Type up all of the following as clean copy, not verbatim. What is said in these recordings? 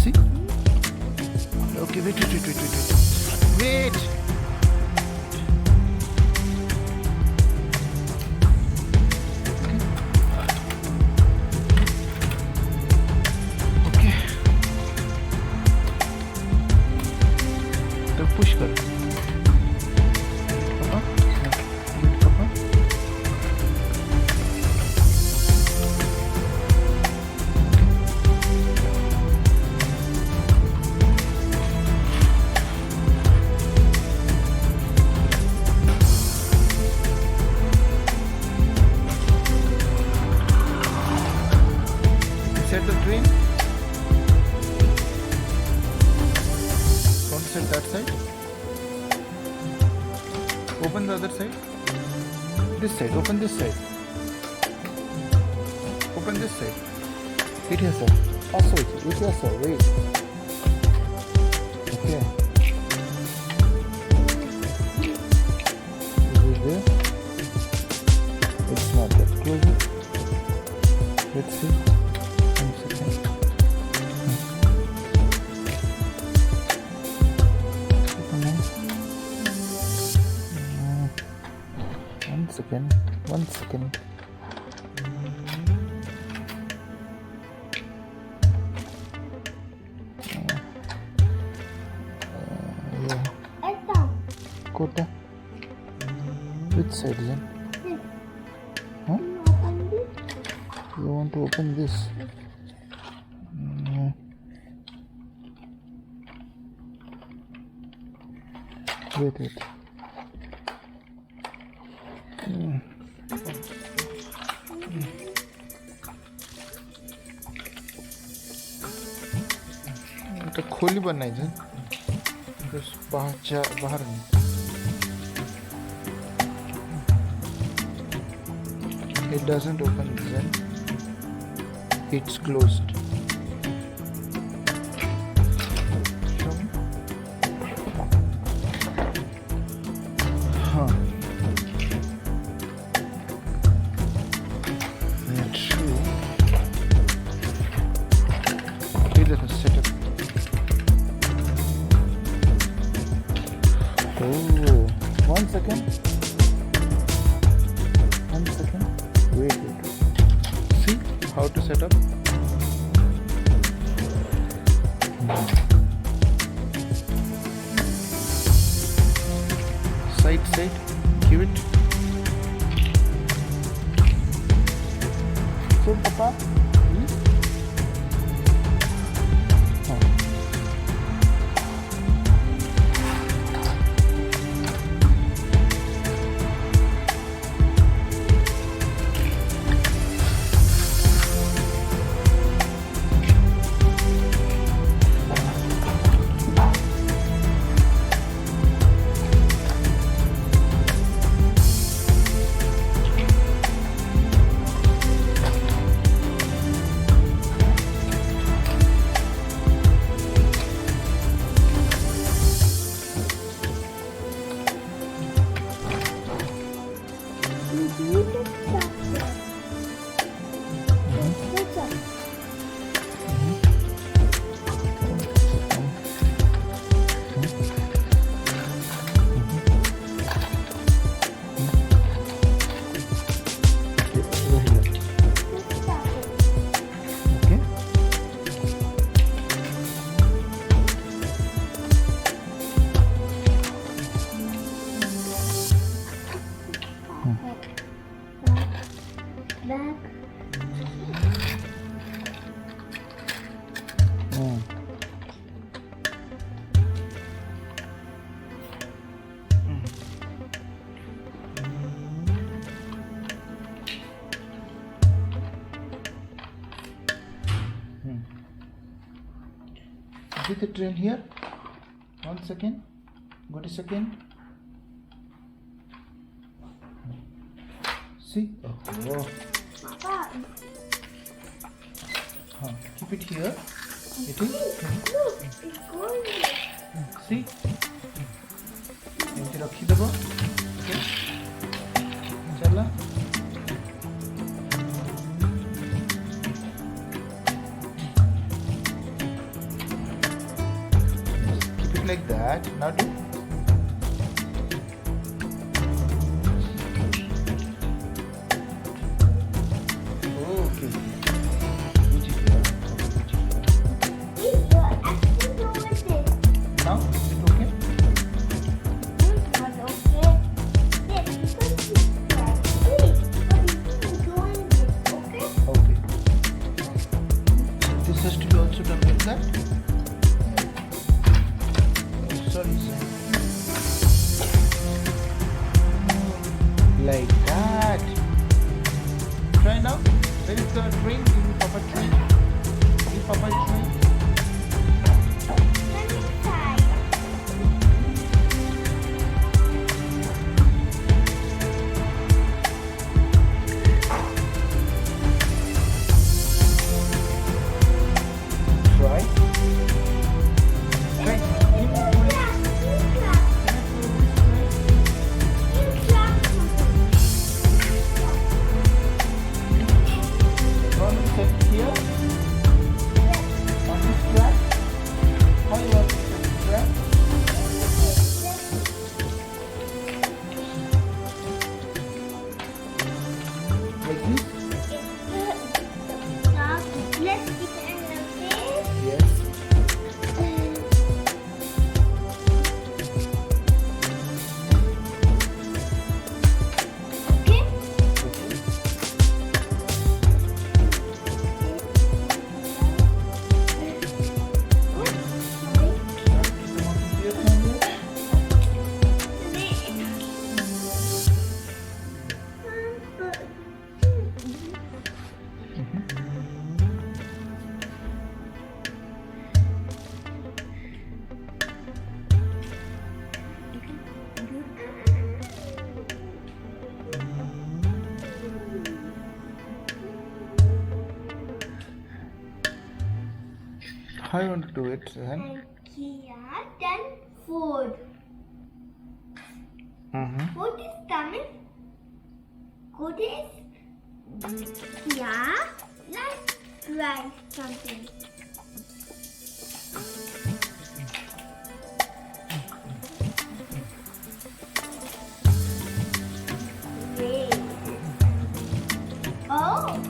See? Okay, wait. Wait! Okay. तो push करो. पापा. पापा. Set the train. Don't set that side. Open the other side. This side. Open this side. Open this side. Hit here, sir. Also, hit here, sir. Wait. Okay. Is it there? It's not that close. Let's see. One second. Yeah. Kota. Which side is it? Huh? You want to open this? Wait. तो खोली बनाइए बाहर नहीं. It doesn't open then. It's closed. Setup. Oh, 1 second. Wait. See how to set up. Side. Give it. So, Papa. back. Hmm. See the train here? 1 second. Go to second. See? Oh. Papa. Keep it here. It is. Look, it's going. See? ଏମିତି ରଖିଦେବ ଚାଲ keep it like that. Now do okay. Now is it okay? Okay. This has to be also done like that. Oh, sorry, sir. Like that. Try now. Where is the train? Give me Papa train. Give Papa train. Try. Try. Give me train. Run and set it here. On this track. How you want to set the track? Like this? Let's keep it in the face. Yes. Okay? How you want to do it, then? IKEA, then food. Food is coming. Food is IKEA. Let's try something. Wait. Oh.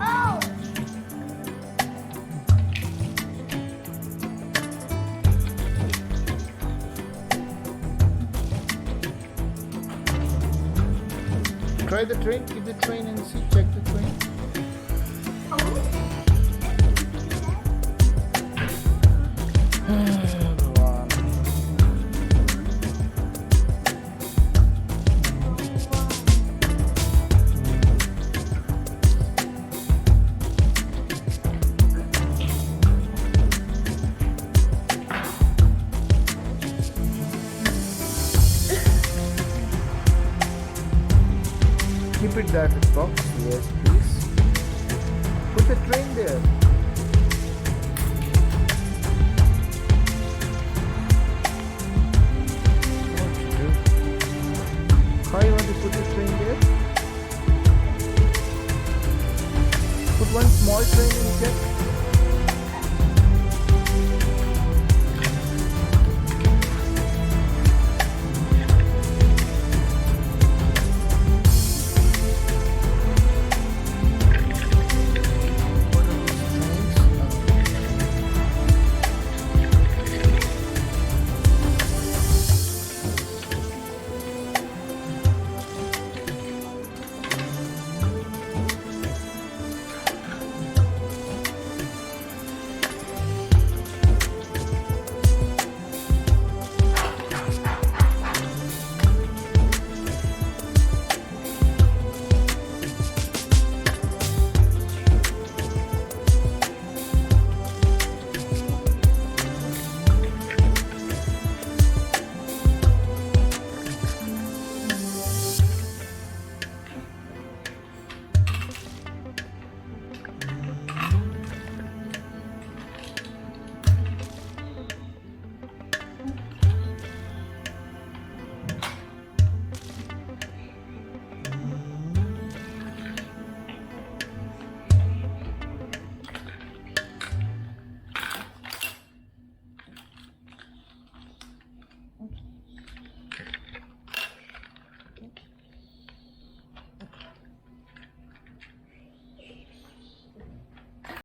Oh. Try the train, keep the train and see, check the train. Keep it that box. Yes, please. Put the train there. What to do? How you want to put the train there? Put one small train in here.